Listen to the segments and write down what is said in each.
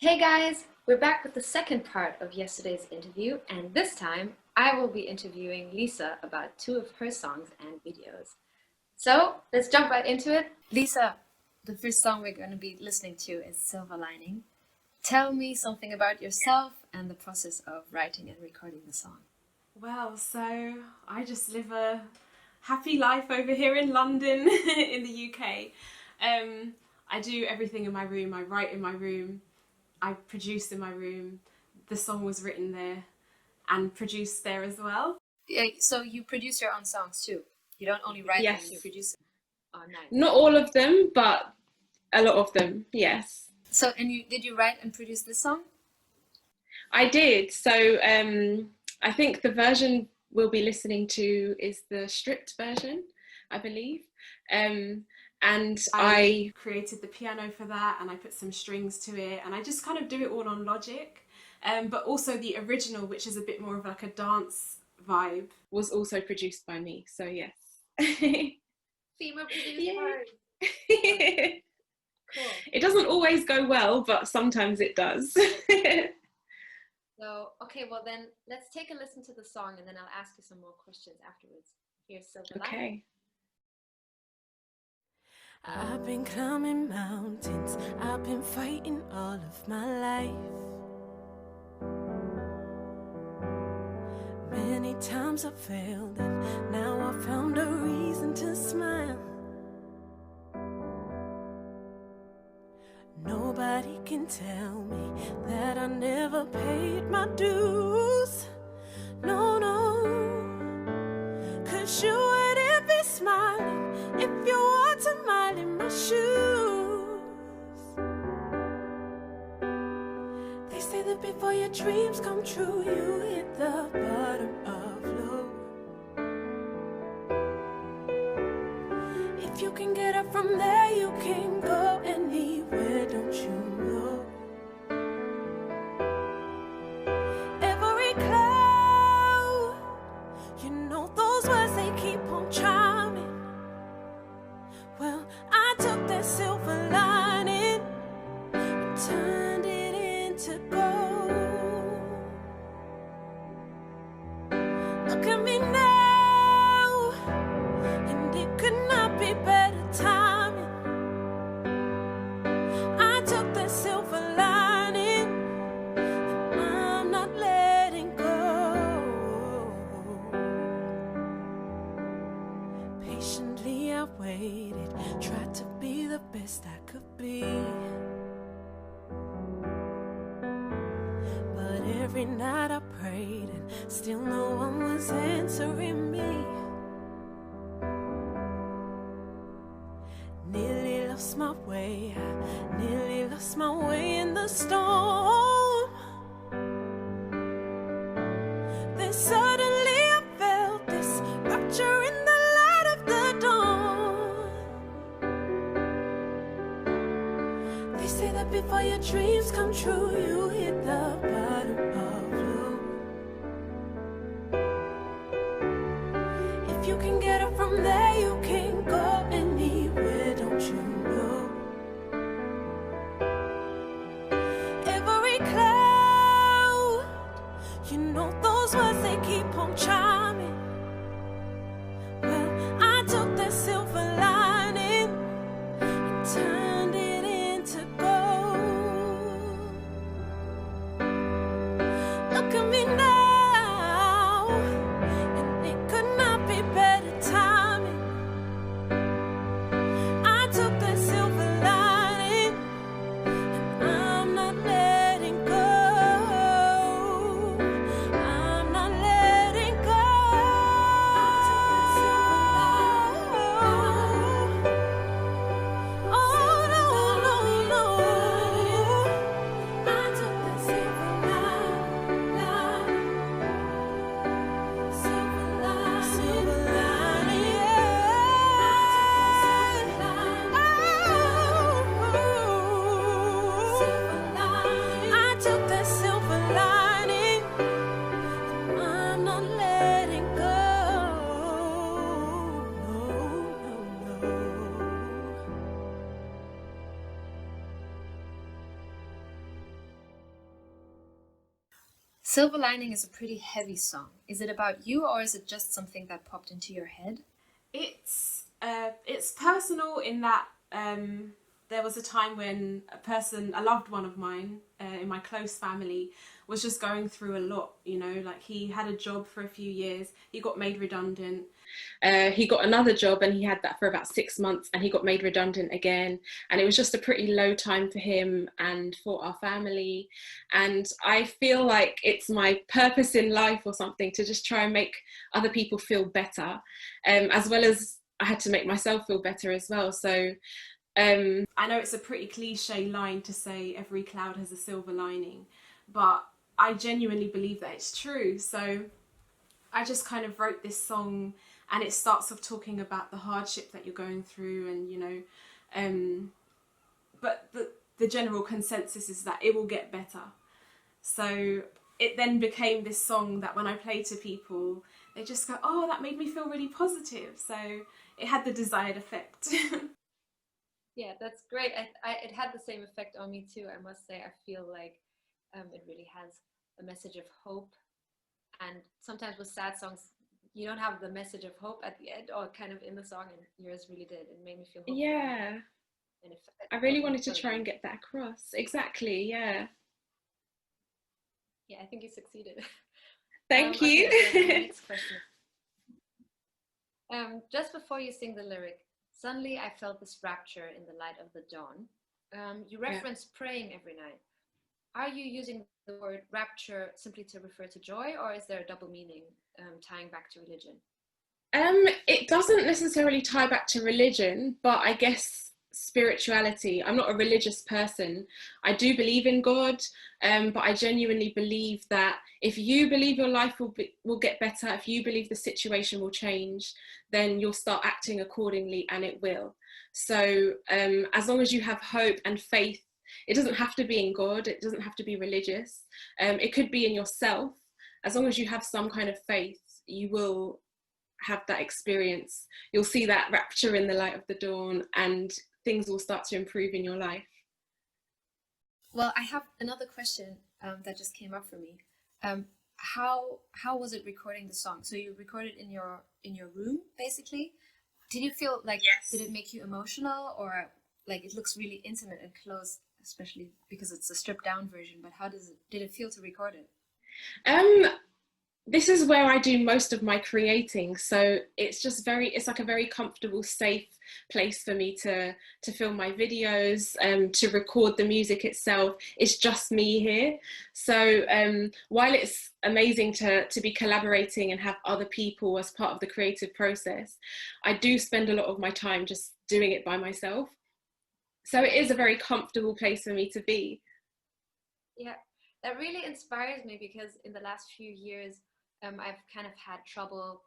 Hey guys, we're back with the second part of yesterday's interview, and this time I will be interviewing Lisa about two of her songs and videos. So let's jump right into it. Lisa, the first song we're going to be listening to is Silver Lining. Tell me something about yourself and the process of writing and recording the song. Well, so I just live a happy life over here in London, in the UK. I do everything in my room. I write in my room. I produce in my room. The song was written there and produced there as well. Yeah, so you produce your own songs too. You don't only write them, Yes. you produce them. Oh, nice. Not all of them, but a lot of them, yes. So, and did you write and produce this song? I did. So I think the version we'll be listening to is the stripped version, I believe. And I created the piano for that, and I put some strings to it, and I just kind of do it all on Logic. But also the original, which is a bit more of like a dance vibe, was also produced by me. So yes. Female producer. Cool. It doesn't always go well, but sometimes it does. So, okay, well then let's take a listen to the song and then I'll ask you some more questions afterwards. Here's Silver Lining. Okay. I've been climbing mountains, I've been fighting all of my life. Many times I failed and now I found a reason to smile. Nobody can tell me that I never paid my dues. No, no, 'cause you wouldn't be smiling if you walked a mile in my shoes. They say that before your dreams come true, you hit the bottom of low. If you can get up from there, you can go anywhere, don't you know? Every cloud, you know those words, they keep on chiming. Well, I took that silver lining and turned it into gold. Look at me now, and it could not be better timing. I took that silver lining, and I'm not letting go. Patiently I waited, tried to be the best I could be. But every night I prayed and still no one was answering me. Nearly lost my way, I nearly lost my way in the storm. Then suddenly I felt this rapture in the light of the dawn. They say that before your dreams come true, you hit the bottom of low. If you can get up from there, you can go anywhere, don't you know? Every cloud, you know those words, they keep on chiming. Well, I took that silver lining and turned it into gold. Silver Lining is a pretty heavy song. Is it about you, or is it just something that popped into your head? It's personal in that there was a time when a loved one of mine in my close family was just going through a lot, you know, like he had a job for a few years, he got made redundant. He got another job and he had that for about 6 months and he got made redundant again, and it was just a pretty low time for him and for our family. And I feel like it's my purpose in life or something to just try and make other people feel better, as well as I had to make myself feel better as well. So I know it's a pretty cliche line to say every cloud has a silver lining, but I genuinely believe that it's true. So I just kind of wrote this song, and it starts off talking about the hardship that you're going through, and you know, but the general consensus is that it will get better. So it then became this song that when I play to people, they just go, oh, that made me feel really positive. So it had the desired effect. Yeah, that's great. It had the same effect on me too, I must say. I feel like it really has a message of hope. And sometimes with sad songs, you don't have the message of hope at the end or kind of in the song, and yours really did. It made me feel hopeful. Yeah. And I really wanted to try and get that across. Exactly, yeah. Yeah, I think you succeeded. Thank you. Okay, so the next question. Just before you sing the lyric, suddenly I felt this rapture in the light of the dawn. You reference praying every night. Are you using the word rapture simply to refer to joy, or is there a double meaning tying back to religion? It doesn't necessarily tie back to religion, but I guess spirituality. I'm not a religious person. I do believe in God, but I genuinely believe that if you believe your life will get better, if you believe the situation will change, then you'll start acting accordingly, and it will. So as long as you have hope and faith, it doesn't have to be in God, it doesn't have to be religious, it could be in yourself. As long as you have some kind of faith, you will have that experience. You'll see that rapture in the light of the dawn, and things will start to improve in your life. Well, I have another question that just came up for me. How was it recording the song? So you recorded in your room, basically. Did you feel like, yes, did it make you emotional, or like it looks really intimate and close, especially because it's a stripped down version, but did it feel to record it? This is where I do most of my creating, so it's like a very comfortable, safe place for me to film my videos, to record the music itself. It's just me here. So while it's amazing to be collaborating and have other people as part of the creative process, I do spend a lot of my time just doing it by myself. So it is a very comfortable place for me to be. Yeah, that really inspires me, because in the last few years, I've kind of had trouble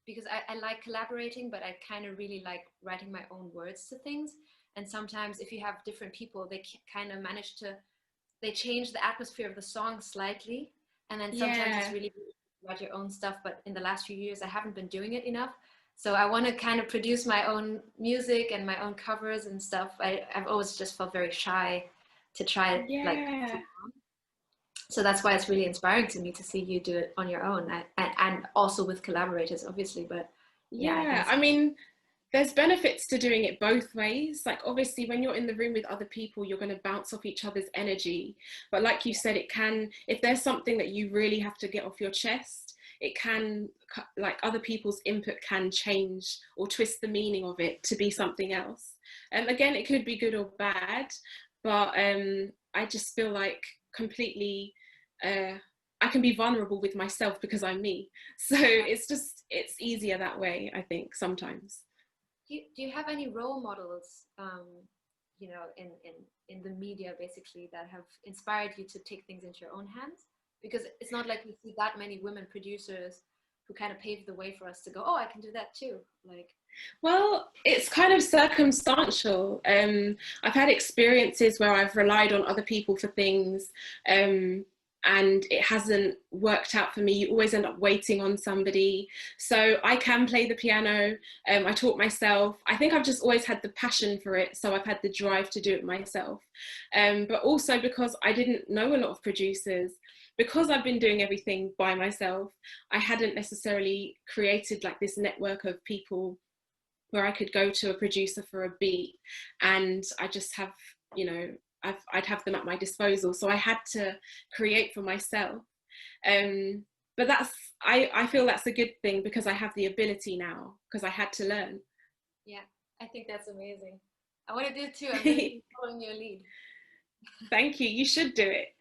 because I like collaborating, but I kind of really like writing my own words to things. And sometimes if you have different people, they kind of they change the atmosphere of the song slightly. And then sometimes it's really write your own stuff. But in the last few years, I haven't been doing it enough. So I want to kind of produce my own music and my own covers and stuff. I've always just felt very shy to try it. So that's why it's really inspiring to me to see you do it on your own, and also with collaborators, obviously. But I mean, there's benefits to doing it both ways. Like obviously when you're in the room with other people, you're going to bounce off each other's energy. But like you said, it can, if there's something that you really have to get off your chest, it can, like other people's input can change or twist the meaning of it to be something else. Again, it could be good or bad, but I just feel like completely I can be vulnerable with myself because I'm me. So it's easier that way, I think, sometimes. Do you have any role models, you know, in the media basically, that have inspired you to take things into your own hands? Because it's not like we see that many women producers who kind of paved the way for us to go, oh, I can do that too. Like, well, it's kind of circumstantial. I've had experiences where I've relied on other people for things, and it hasn't worked out for me. You always end up waiting on somebody. So I can play the piano. I taught myself. I think I've just always had the passion for it, so I've had the drive to do it myself. But also because I didn't know a lot of producers, because I've been doing everything by myself, I hadn't necessarily created like this network of people where I could go to a producer for a beat and I just have, you know, I'd have them at my disposal. So I had to create for myself. But I feel that's a good thing because I have the ability now because I had to learn. Yeah, I think that's amazing. I want to do it too. I'm really following your lead. Thank you. You should do it.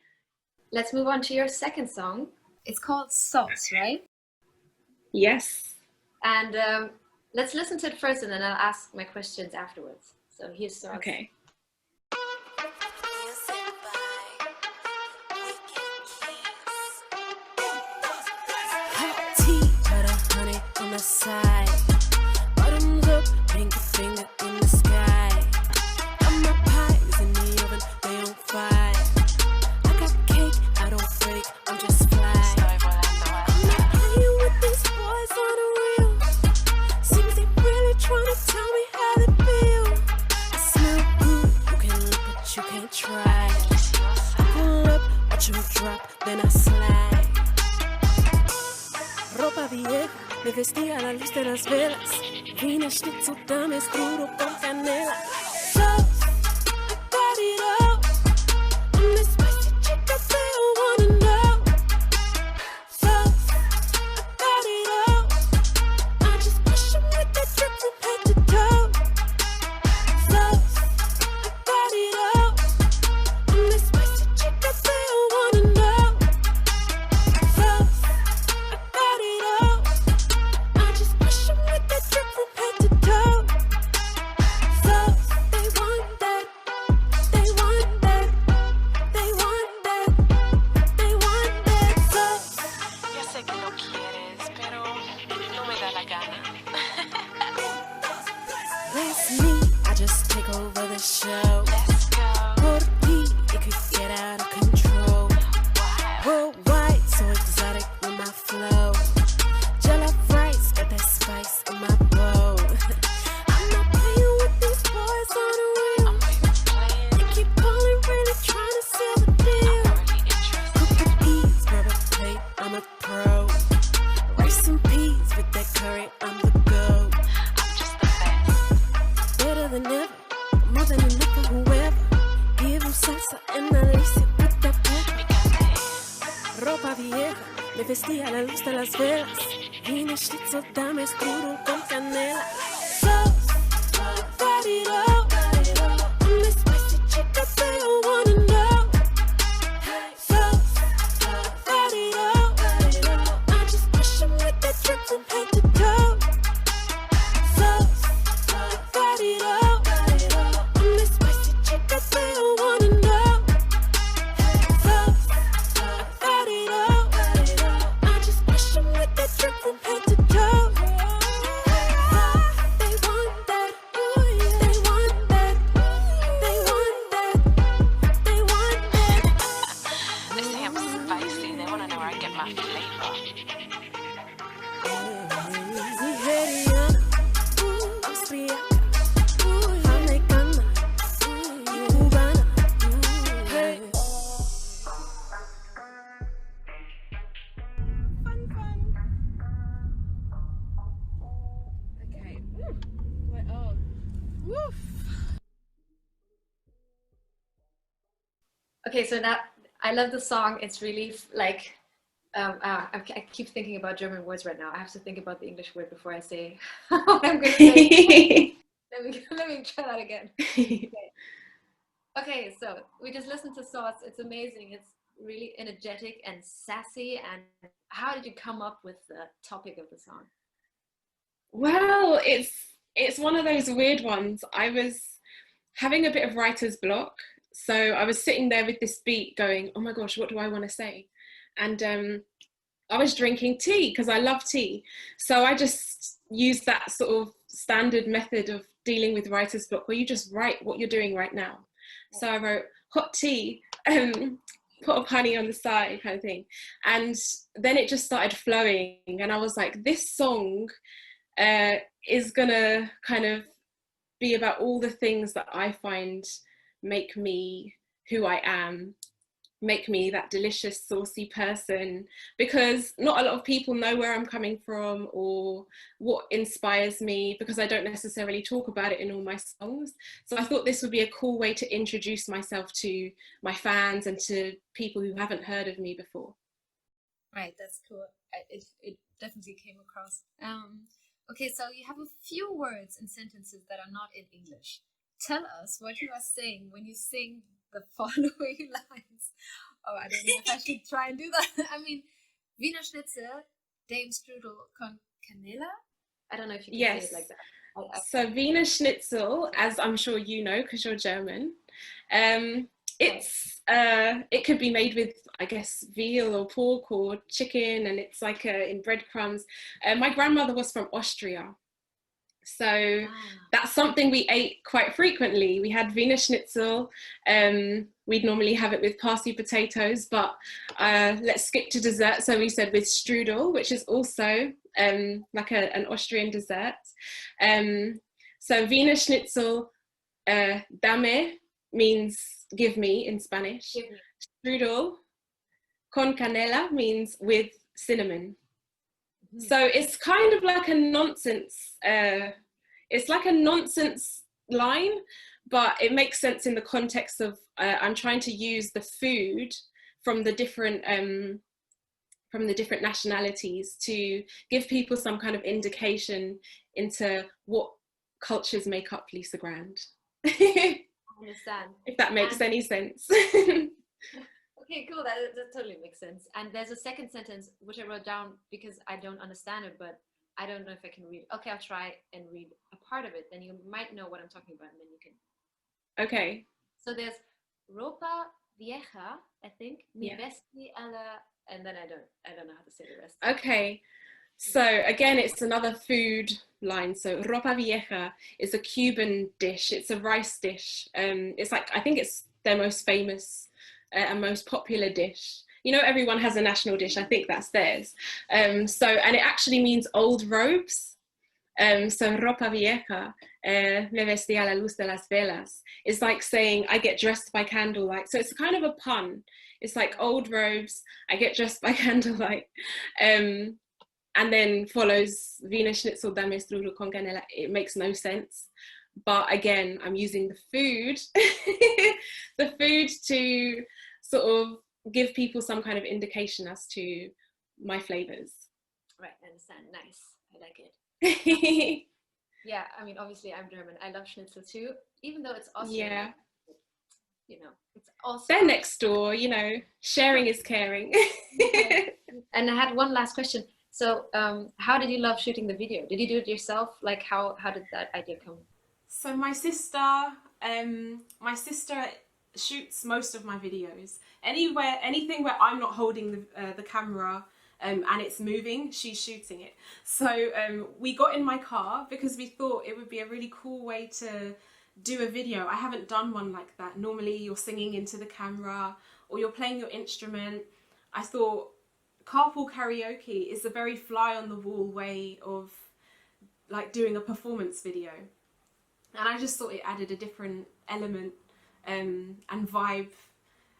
Let's move on to your second song. It's called Sauce, right? Yes. And let's listen to it first and then I'll ask my questions afterwards. So here's Sauce. Okay. On the side, bottoms up, pinky finger in the sky. Got my pies in the oven, they on fire. I got cake, I don't fake, I'm just fly. I'm not playing with these boys on the real. Seems they really trying to tell me how they feel. I smell good, you can look but you can't try. I pull up, watch them drop, then I slide. Ropa vieja, me vestí a la luz de las velas. Vine schnitzel, dame strudel con canela. Sauce, I got it all. I'm the spicy chica they all wanna know. Sauce, I got it all. I just push 'em with that drip from head to toe. Sauce, I got it all. I'm the spicy chica they all wanna know. Sauce, I got it all. I just push 'em with that drip from head to toe. Sauce, they want that. They want that. They want that. They want that sauce. Ya sé que lo quieres, pero no me da la gana. That's me, I just take over the show. Let's go. Por ti, it could get out of control. Worldwide, so exotic with my flow. Jollof rice, got that spice in my bowl. I'm not playing with these boys on the real. I'm not even playing. They keep calling, really trying to seal the deal. I'm really interested. Cook with ease, grab a plate, I'm a pro. Rice and peas with that curry, I'm the go. I'm just the best. Better than ever, more than enough for whoever. Give 'em salsa and Alicia with that pepper. Ropa vieja, me vestí a la luz de las velas. Vine schnitzel, dame strudel con canela. Sauce, I got it all. I'm the spicy chica they all wanna know. Sauce, I got it all. I just push 'em with that drip from head to toe. Sauce, I got it all. I'm the spicy chica they all wanna know. Sauce, I got it all. I just push 'em with that drip from head to toe. They want that. They want that. They want that. They want that. They say I'm spicy. They want to know where I get my flavor. Nigeriana, Austriaca, Jamaicana, Cubana. Hey. Okay. My arm. Woof. Okay, so now I love the song. It's really like I keep thinking about German words right now. I have to think about the English word before I say what I'm gonna say. Let me try that again. Okay, so we just listened to Sauce. It's amazing. It's really energetic and sassy. And how did you come up with the topic of the song? Well, it's one of those weird ones. I was having a bit of writer's block. So I was sitting there with this beat going, oh my gosh, what do I want to say? And I was drinking tea because I love tea. So I just used that sort of standard method of dealing with writer's block where you just write what you're doing right now. So I wrote hot tea, pot of honey on the side kind of thing. And then it just started flowing. And I was like, this song is gonna kind of be about all the things that I find make me who I am. make me that delicious, saucy person, because not a lot of people know where I'm coming from or what inspires me, because I don't necessarily talk about it in all my songs. So I thought this would be a cool way to introduce myself to my fans and to people who haven't heard of me before. Right, that's cool. It definitely came across. Okay, so you have a few words and sentences that are not in English. Tell us what you are saying when you sing the following lines. Oh, I don't know if I should try and do that. I mean, Wiener Schnitzel, Dame Strudel con Canela. I don't know if you can say it like that. So Wiener Schnitzel, as I'm sure you know because you're German, it could be made with, I guess, veal or pork or chicken, and it's like in breadcrumbs. My grandmother was from Austria, so that's something we ate quite frequently. We had Wiener Schnitzel. We'd normally have it with parsley potatoes, but let's skip to dessert. So we said with strudel, which is also like an Austrian dessert. So Wiener Schnitzel, dame means give me in Spanish. Strudel con canela means with cinnamon. So it's kind of like a nonsense. It's like a nonsense line, but it makes sense in the context of I'm trying to use the food from the different nationalities to give people some kind of indication into what cultures make up Lisa Grand. I understand. If that makes any sense. Okay, cool. That totally makes sense. And there's a second sentence which I wrote down because I don't understand it, but I don't know if I can read. Okay, I'll try and read a part of it. Then you might know what I'm talking about, and then you can. Okay. So there's ropa vieja, I think. Mi vesti alla, and then I don't know how to say the rest. Okay. So again, it's another food line. So ropa vieja is a Cuban dish. It's a rice dish. It's like, I think it's their most famous and most popular dish. You know, everyone has a national dish. I think that's theirs. And it actually means old robes. So ropa vieja, me vestí a la luz de las velas, is like saying I get dressed by candlelight. So it's kind of a pun. It's like old robes, I get dressed by candlelight. And then follows Wiener Schnitzel, dame strudel con canela. It makes no sense. But again, I'm using the food, the food to sort of give people some kind of indication as to my flavors. Right, I understand. Nice. I like it. Yeah, I mean, obviously I'm German. I love Schnitzel too, even though it's Austrian. Yeah. You know, it's also... They're next door, you know, sharing is caring. And I had one last question. So how did you love shooting the video? Did you do it yourself? Like how did that idea come? So my sister shoots most of my videos. Anything where I'm not holding the camera and it's moving, she's shooting it. So we got in my car because we thought it would be a really cool way to do a video. I haven't done one like that. Normally you're singing into the camera or you're playing your instrument. I thought carpool karaoke is a very fly on the wall way of like doing a performance video. And I just thought it added a different element and vibe.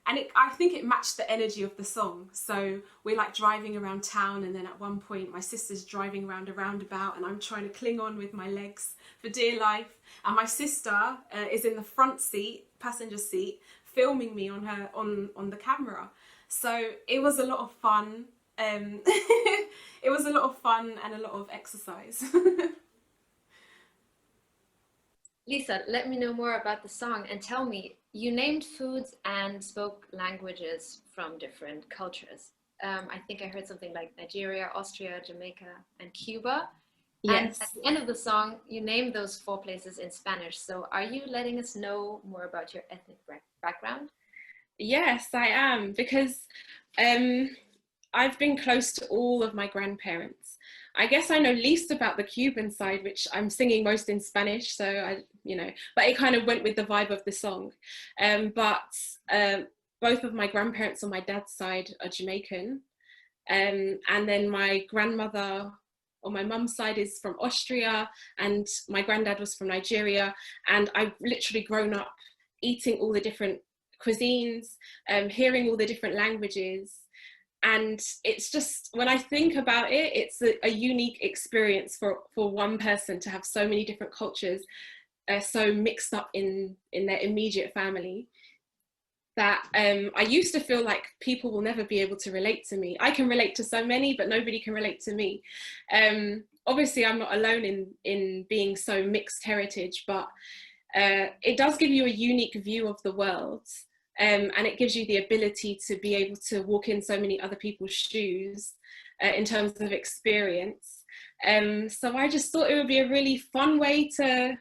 And I think it matched the energy of the song. So we're like driving around town, and then at one point my sister's driving around a roundabout and I'm trying to cling on with my legs for dear life. And my sister is in the front seat, passenger seat, filming me on the camera. So it was a lot of fun. It was a lot of fun and a lot of exercise. Lisa, let me know more about the song and tell me, you named foods and spoke languages from different cultures. I think I heard something like Nigeria, Austria, Jamaica, and Cuba. Yes. And at the end of the song, you named those 4 places in Spanish. So are you letting us know more about your ethnic background? Yes, I am, because I've been close to all of my grandparents. I guess I know least about the Cuban side, which I'm singing most in Spanish, so but it kind of went with the vibe of the song. But both of my grandparents on my dad's side are Jamaican, and then my grandmother on my mum's side is from Austria, and my granddad was from Nigeria, and I've literally grown up eating all the different cuisines, hearing all the different languages. And it's just, when I think about it, it's a unique experience for one person to have so many different cultures so mixed up in their immediate family, that I used to feel like people will never be able to relate to me. I can relate to so many, but nobody can relate to me. Obviously, I'm not alone in being so mixed heritage, but it does give you a unique view of the world. And it gives you the ability to be able to walk in so many other people's shoes in terms of experience. So I just thought it would be a really fun way to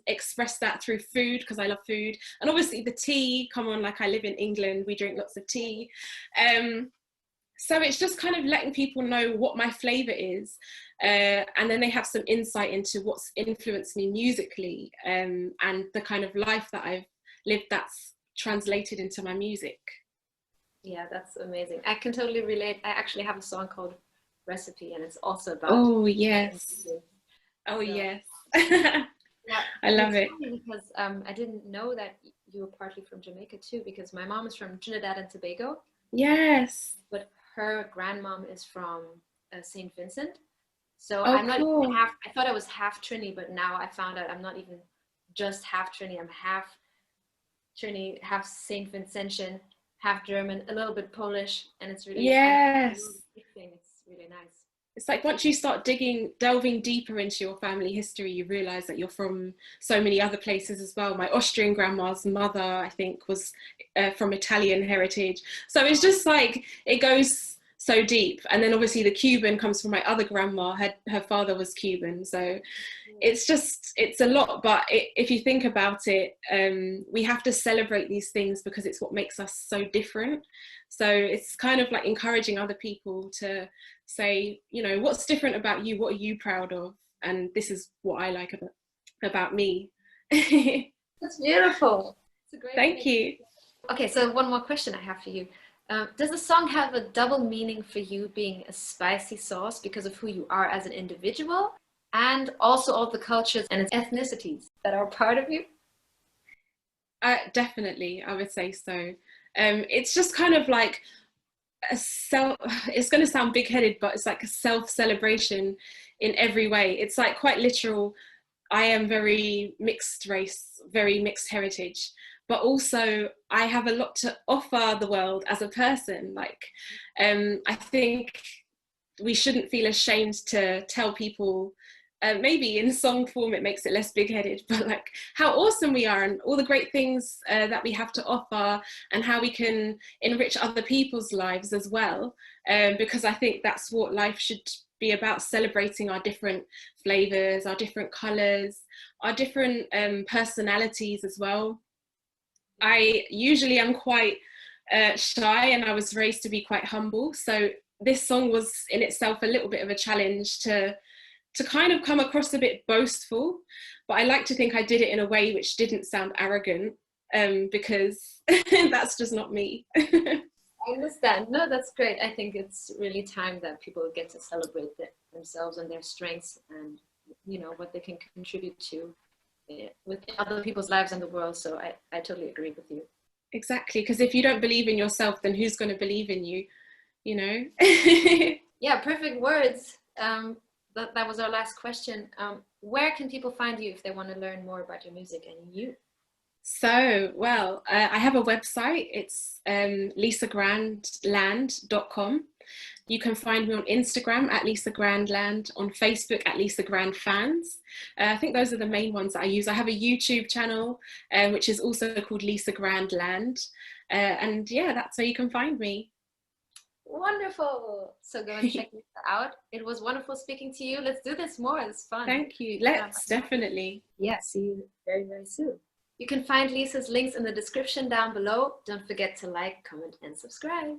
express that through food, because I love food. And obviously the tea, come on, like I live in England, we drink lots of tea. So it's just kind of letting people know what my flavour is, and then they have some insight into what's influenced me musically, and the kind of life that I've lived that's translated into my music. Yeah, that's amazing. I can totally relate. I actually have a song called Recipe, and it's also about... Oh, yes. Oh, so, yes. yeah, I love it. because I didn't know that you were partly from Jamaica too, because my mom is from Trinidad and Tobago. Yes. But her grandmom is from St. Vincent. So Oh, I'm not cool. even half, I thought I was half Trini, but now I found out I'm not even just half Trini. I'm half Trini, half St. Vincentian, half German, a little bit Polish, and it's really... Yes. It's really nice. It's like once you start delving deeper into your family history, you realize that you're from so many other places as well. My Austrian grandma's mother, I think, was from Italian heritage. So it's just like, it goes so deep. And then obviously the Cuban comes from my other grandma. Her father was Cuban. So it's a lot. But if you think about it, we have to celebrate these things because it's what makes us so different. So it's kind of like encouraging other people to say, you know, what's different about you? What are you proud of? And this is what I like about me. That's beautiful. It's a great Thank you. Okay, so one more question I have for you. Does the song have a double meaning for you, being a spicy sauce because of who you are as an individual, and also all the cultures and ethnicities that are part of you? Definitely, I would say so. It's just kind of like it's going to sound big-headed, but it's like a self-celebration in every way. It's like quite literal. I am very mixed race, very mixed heritage, but also I have a lot to offer the world as a person. Like, I think we shouldn't feel ashamed to tell people, maybe in song form it makes it less big-headed, but like how awesome we are and all the great things that we have to offer, and how we can enrich other people's lives as well, because I think that's what life should be about, celebrating our different flavors, our different colors, our different personalities as well. I usually am quite shy, and I was raised to be quite humble, so this song was in itself a little bit of a challenge to kind of come across a bit boastful, but I like to think I did it in a way which didn't sound arrogant, because that's just not me. I understand. No, that's great. I think it's really time that people get to celebrate themselves and their strengths, and you know what they can contribute to with other people's lives and the world. So I totally agree with you. Exactly, because if you don't believe in yourself, then who's going to believe in you? You know. Yeah, perfect words. That was our last question. Where can people find you if they want to learn more about your music and you? So, well, I have a website. It's lisagrandland.com. You can find me on Instagram at Lisa Grandland, on Facebook at Lisa Grand Fans. I think those are the main ones that I use. I have a YouTube channel, which is also called Lisa Grandland. And yeah, that's where you can find me. Wonderful. So go and check this out. It was wonderful speaking to you. Let's do this more. It's fun. Thank you. Let's definitely. Yeah, see you very, very soon. You can find Lisa's links in the description down below. Don't forget to like, comment, and subscribe.